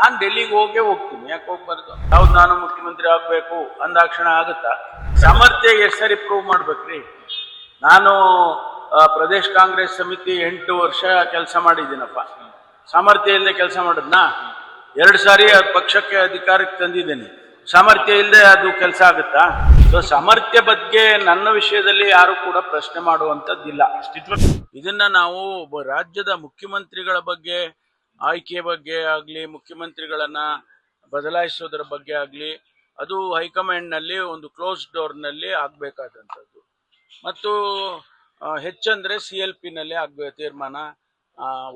ನಾನು ಡೆಲ್ಲಿಗೆ ಹೋಗ್ತೀನಿ, ಯಾಕೆ ಹೋಗ್ಬಾರ್ದು? ಯಾವ್ದು ನಾನು ಮುಖ್ಯಮಂತ್ರಿ ಆಗ್ಬೇಕು ಅಂದಾಕ್ಷಣ ಆಗುತ್ತಾ? ಸಾಮರ್ಥ್ಯ ಎಷ್ಟು ಸರಿ ಪ್ರೂವ್ ಮಾಡ್ಬೇಕ್ರಿ? ನಾನು ಪ್ರದೇಶ್ ಕಾಂಗ್ರೆಸ್ ಸಮಿತಿ 8 ವರ್ಷ ಕೆಲಸ ಮಾಡಿದ್ದೀನಪ್ಪ. ಸಾಮರ್ಥ್ಯ ಇಲ್ಲದೆ ಕೆಲಸ ಮಾಡಿದ್ನಾ? 2 ಸಾರಿ ಪಕ್ಷಕ್ಕೆ ಅಧಿಕಾರಕ್ಕೆ ತಂದಿದ್ದೀನಿ. ಸಾಮರ್ಥ್ಯ ಇಲ್ಲದೆ ಅದು ಕೆಲಸ ಆಗುತ್ತಾ? ಸೊ ಸಾಮರ್ಥ್ಯ ಬಗ್ಗೆ ನನ್ನ ವಿಷಯದಲ್ಲಿ ಯಾರು ಕೂಡ ಪ್ರಶ್ನೆ ಮಾಡುವಂಥದ್ದಿಲ್ಲ. ಇದನ್ನ ನಾವು ರಾಜ್ಯದ ಮುಖ್ಯಮಂತ್ರಿಗಳ ಬಗ್ಗೆ, ಆಯ್ಕೆ ಬಗ್ಗೆ ಆಗಲಿ, ಮುಖ್ಯಮಂತ್ರಿಗಳನ್ನ ಬದಲಾಯಿಸೋದ್ರ ಬಗ್ಗೆ ಆಗಲಿ, ಅದು ಹೈಕಮಾಂಡ್ ನಲ್ಲಿ ಒಂದು ಕ್ಲೋಸ್ ಡೋರ್ನಲ್ಲಿ ಆಗಬೇಕಾದಂಥದ್ದು. ಮತ್ತು ಹೆಚ್ಚಂದ್ರೆ CLP ನಲ್ಲಿ ಆಗಬೇಕು ತೀರ್ಮಾನ,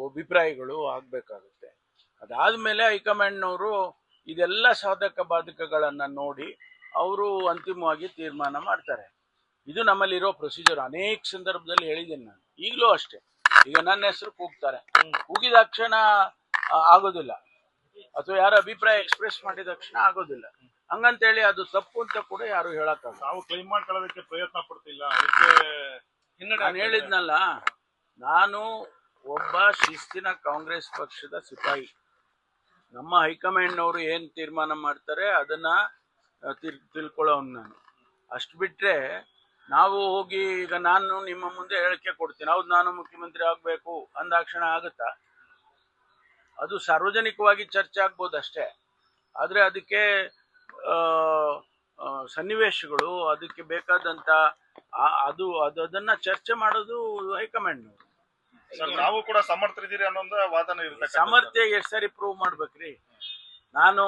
ಅಭಿಪ್ರಾಯಗಳು ಆಗಬೇಕಾಗುತ್ತೆ. ಅದಾದ್ಮೇಲೆ ಹೈಕಮಾಂಡ್ನವರು ಇದೆಲ್ಲ ಸಾಧಕ ಬಾಧಕಗಳನ್ನ ನೋಡಿ ಅವರು ಅಂತಿಮವಾಗಿ ತೀರ್ಮಾನ ಮಾಡ್ತಾರೆ. ಇದು ನಮ್ಮಲ್ಲಿರೋ ಪ್ರೊಸೀಜರ್. ಅನೇಕ ಸಂದರ್ಭದಲ್ಲಿ ಹೇಳಿದ್ದೀನಿ ನಾನು, ಈಗಲೂ ಅಷ್ಟೇ. ಈಗ ನನ್ನ ಹೆಸರು ಕೂಗ್ತಾರೆ, ಕೂಗಿದ ತಕ್ಷಣ ಆಗೋದಿಲ್ಲ, ಅಥವಾ ಯಾರ ಅಭಿಪ್ರಾಯ ಎಕ್ಸ್ಪ್ರೆಸ್ ಮಾಡಿದ ತಕ್ಷಣ ಆಗೋದಿಲ್ಲ. ಹಂಗಂತೇಳಿ ಅದು ತಪ್ಪು ಅಂತ ಕೂಡ ಯಾರು ಹೇಳಕ್ಕಾಗಲ್ಲ. ನಾವು ಕ್ಲೈಮ್ ಮಾಡ್ಕೊಳ್ಳೋದಕ್ಕೆ ಪ್ರಯತ್ನ ಪಡ್ತಿಲ್ಲ. ನಾನು ಹೇಳಿದ್ನಲ್ಲ, ನಾನು ಒಬ್ಬ ಶಿಸ್ತಿನ ಕಾಂಗ್ರೆಸ್ ಪಕ್ಷದ ಸಿಪಾಯಿ. ನಮ್ಮ ಹೈಕಮಾಂಡ್ನವರು ಏನ್ ತೀರ್ಮಾನ ಮಾಡ್ತಾರೆ ಅದನ್ನ ತಿಳ್ಕೊಳ್ಳೋನು ನಾನು. ಅಷ್ಟು ಬಿಟ್ರೆ ನಾವು ಹೋಗಿ ಈಗ ನಾನು ನಿಮ್ಮ ಮುಂದೆ ಹೇಳಿಕೆ ಕೊಡ್ತೀನಿ, ಹೌದು ನಾನು ಮುಖ್ಯಮಂತ್ರಿ ಆಗ್ಬೇಕು ಅಂದಾಕ್ಷಣ ಆಗುತ್ತಾ? ಅದು ಸಾರ್ವಜನಿಕವಾಗಿ ಚರ್ಚೆ ಆಗ್ಬೋದು ಅಷ್ಟೇ. ಆದ್ರೆ ಅದಕ್ಕೆ ಸನ್ನಿವೇಶಗಳು, ಅದಕ್ಕೆ ಬೇಕಾದಂತ ಅದನ್ನ ಚರ್ಚೆ ಮಾಡೋದು ಹೈಕಮಾಂಡ್ನವರು. ನಾವು ಕೂಡ ಸಮರ್ಥರಿದ್ದೀರಿ ಅನ್ನೋ ವಾದನ ಇರುತ್ತೆ. ಸಾಮರ್ಥ್ಯ ಎಷ್ಟು ಸರಿ ಪ್ರೂವ್ ಮಾಡ್ಬೇಕ್ರಿ? ನಾನು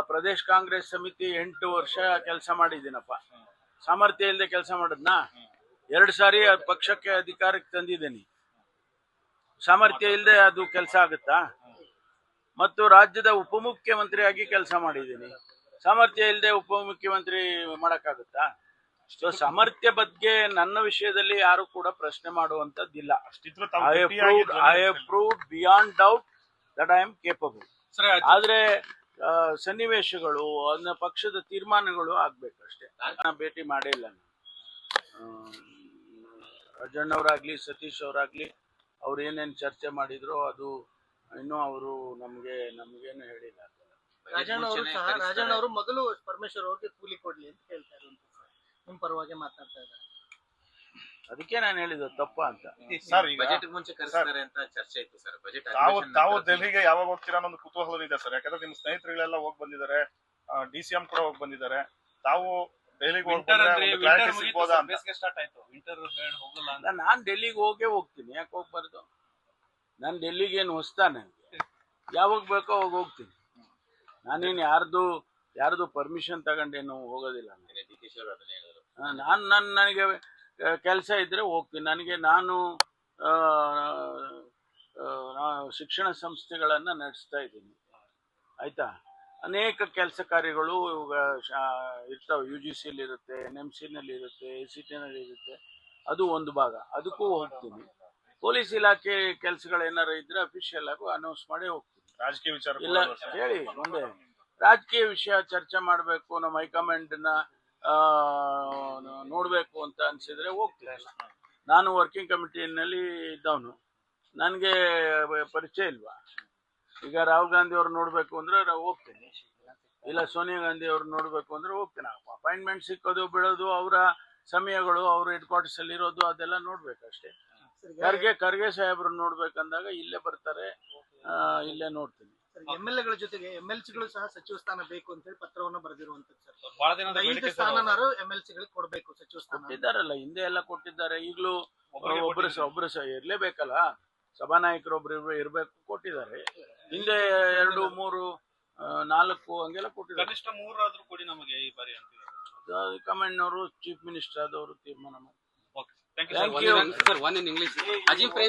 ಪ್ರದೇಶ್ ಕಾಂಗ್ರೆಸ್ ಸಮಿತಿ 8 ವರ್ಷ ಕೆಲಸ ಮಾಡಿದ್ದೀನಪ್ಪ. ಸಾಮರ್ಥ್ಯ ಇಲ್ಲದೆ ಕೆಲಸ ಮಾಡಿದ್ನಾ? 2 ಸಾರಿ ಪಕ್ಷಕ್ಕೆ ಅಧಿಕಾರಕ್ಕೆ ತಂದಿದ್ದೀನಿ. ಸಾಮರ್ಥ್ಯ ಇಲ್ಲದೆ ಅದು ಕೆಲಸ ಆಗುತ್ತಾ? ಮತ್ತು ರಾಜ್ಯದ ಉಪಮುಖ್ಯಮಂತ್ರಿಯಾಗಿ ಕೆಲಸ ಮಾಡಿದ್ದೀನಿ. ಸಾಮರ್ಥ್ಯ ಇಲ್ಲದೆ ಉಪಮುಖ್ಯಮಂತ್ರಿ ಮಾಡಕ್ಕಾಗುತ್ತಾ? ಸೊ ಸಾಮರ್ಥ್ಯ ಬಗ್ಗೆ ನನ್ನ ವಿಷಯದಲ್ಲಿ ಯಾರು ಕೂಡ ಪ್ರಶ್ನೆ ಮಾಡುವಂತದ್ದಿಲ್ಲ. I have proved beyond doubt that I am capable. ಆದ್ರೆ ಸನ್ನಿವೇಶಗಳು, ಅದನ್ನ ಪಕ್ಷದ ತೀರ್ಮಾನಗಳು ಆಗ್ಬೇಕಷ್ಟೇ. ನಾನು ಭೇಟಿ ಮಾಡೇ ಇಲ್ಲ. ರಾಜಣ್ಣವರಾಗ್ಲಿ, ಸತೀಶ್ ಅವರಾಗ್ಲಿ, ಅವ್ರು ಏನೇನು ಚರ್ಚೆ ಮಾಡಿದ್ರು ಅದು ಇನ್ನೂ ಅವರು ನಮ್ಗೇನು ಹೇಳಿಲ್ಲ. ರಾಜಣ್ಣ ಅವರು ಮೊದಲು ಪರಮೇಶ್ವರ್ ಅವ್ರಿಗೆ ಕೂಲಿ ಕೊಡ್ಲಿ ಅಂತ ಹೇಳ್ತಾ ಇರುವಂತ ನಿಮ್ ಪರವಾಗಿ ಮಾತಾಡ್ತಾ ಇದ್ದಾರೆ. ಅದಕ್ಕೆ ನಾನು ಹೇಳಿದ್ದು ತಪ್ಪ ಅಂತ. ಬಜೆಟ್ ಮುಂಚೆ ಕರೆಸ್ತಾರೆ ಅಂತ ಚರ್ಚೆ ಇತ್ತು ಸರ್. ಬಜೆಟ್ ತಾವು ದೆಹಲಿಗೆ ಯಾವಾಗ ಹೋಗ್ತೀರಾ ಅನ್ನೋದು ಕುತೂಹಲ ಇದೆ ಸರ್. ಯಾಕಂದ್ರೆ ನಿಮ್ಮ ಸ್ನೇಹಿತರುಗಳೆಲ್ಲ ಹೋಗಿ ಬಂದಿದ್ದಾರೆ, DCM ಕೂಡ ಹೋಗಿ ಬಂದಿದ್ದಾರೆ. ತಾವು ದೆಹಲಿಗೆ ಸಿಗ್ಬೋದಾ ಅಂತ. ನಾನು ಡೆಲ್ಲಿಗೆ ಹೋಗ್ತೀನಿ, ಯಾಕೆ ಹೋಗ್ಬಾರ್ದು? ನಾನು ಡೆಲ್ಲಿಗೆ ಏನು ಹೊಸ್ತಾ? ನನಗೆ ಯಾವಾಗ ಬೇಕೋ ಅವಾಗ ಹೋಗ್ತೀನಿ. ನಾನೇನು ಯಾರ್ದು ಪರ್ಮಿಷನ್ ತಗೊಂಡೇನು ಹೋಗೋದಿಲ್ಲ. ನನಗೆ ಕೆಲಸ ಇದ್ರೆ ಹೋಗ್ತೀನಿ. ನಾನು ಶಿಕ್ಷಣ ಸಂಸ್ಥೆಗಳನ್ನ ನಡೆಸ್ತಾ ಇದ್ದೀನಿ, ಆಯ್ತಾ? ಅನೇಕ ಕೆಲಸ ಕಾರ್ಯಗಳು ಇರ್ತಾವೆ. UGC ಇರುತ್ತೆ, NMC ನಲ್ಲಿ ಇರುತ್ತೆ, ACT ನಲ್ಲಿ ಇರುತ್ತೆ. ಅದು ಒಂದು ಭಾಗ, ಅದಕ್ಕೂ ಹೋಗ್ತೀನಿ. ಪೊಲೀಸ್ ಇಲಾಖೆ ಕೆಲಸಗಳೇನಾರು ಇದ್ರೆ ಅಫಿಷಿಯಲ್ ಆಗಿ ಅನೌನ್ಸ್ ಮಾಡಿ ಹೋಗ್ತೀನಿ. ರಾಜಕೀಯ ವಿಚಾರ ಇಲ್ಲ ಹೇಳಿ, ಮುಂದೆ ರಾಜಕೀಯ ವಿಷಯ ಚರ್ಚೆ ಮಾಡಬೇಕು, ನಮ್ಮ ಹೈಕಮಾಂಡ್ ನ ನೋಡ್ಬೇಕು ಅಂತ ಅನ್ಸಿದ್ರೆ ಹೋಗ್ತೀನಿ. ನಾನು ವರ್ಕಿಂಗ್ ಕಮಿಟಿನಲ್ಲಿ ಇದ್ದವನು, ನನಗೆ ಪರಿಚಯ ಇಲ್ವಾ? ಈಗ ರಾಹುಲ್ ಗಾಂಧಿ ಅವ್ರು ನೋಡ್ಬೇಕು ಅಂದ್ರೆ ಹೋಗ್ತೀನಿ, ಇಲ್ಲ ಸೋನಿಯಾ ಗಾಂಧಿ ಅವ್ರು ನೋಡ್ಬೇಕು ಅಂದ್ರೆ ಹೋಗ್ತೀನಿ. ಅಪಾಯಿಂಟ್ಮೆಂಟ್ ಸಿಕ್ಕೋದು ಬಿಡೋದು ಅವರ ಸಮಯಗಳು, ಅವ್ರ ಹೆಡ್ ಕ್ವಾರ್ಟರ್ಸ್ ಅಲ್ಲಿ ಇರೋದು, ಅದೆಲ್ಲ ನೋಡ್ಬೇಕಷ್ಟೇ. ಖರ್ಗೆ ಸಾಹೇಬ್ರು ನೋಡ್ಬೇಕಂದಾಗ ಇಲ್ಲೇ ಬರ್ತಾರೆ, ಇಲ್ಲೇ ನೋಡ್ತೀನಿ. MLA ಗಳ ಜೊತೆಗೆ MLC ಗಳು ಸಹ ಸಚಿವ ಸ್ಥಾನ ಬೇಕು ಅಂತ ಹೇಳಿ ಪತ್ರವನ್ನು ಬರೆದಿರುವಂತದ್ದು ಸರ್. 5 ಸ್ಥಾನನಾರು MLC ಗಳಿಗೆ ಕೊಡ್ಬೇಕು, ಸಚಿವ ಸ್ಥಾನ ಕೊಟ್ಟಿದ್ದಾರಲ್ಲ, ಹಿಂದೆ ಎಲ್ಲ ಕೊಟ್ಟಿದ್ದಾರೆ. ಈಗಲೂ ಒಬ್ರು ಇರ್ಲೇಬೇಕಲ್ಲ, ಸಭಾನಾಯಕರು ಒಬ್ರು ಇರ್ಬೇಕು, ಕೊಟ್ಟಿದ್ದಾರೆ. ಹಿಂದೆ 2, 3, 4 ಹಂಗೆಲ್ಲ ಕೊಟ್ಟಿದ್ದಾರೆ. ಕನಿಷ್ಠ 3 ಆದ್ರೂ ಕೊಡಿ ನಮಗೆ ಈ ಬಾರಿ ಅಂತ ಕಮಾಂಡ್ನವರು, ಚೀಫ್ ಮಿನಿಸ್ಟರ್ ಆದವರು ತೀರ್ಮಾನ ಮಾಡಿ. Thank you, sir. One in English.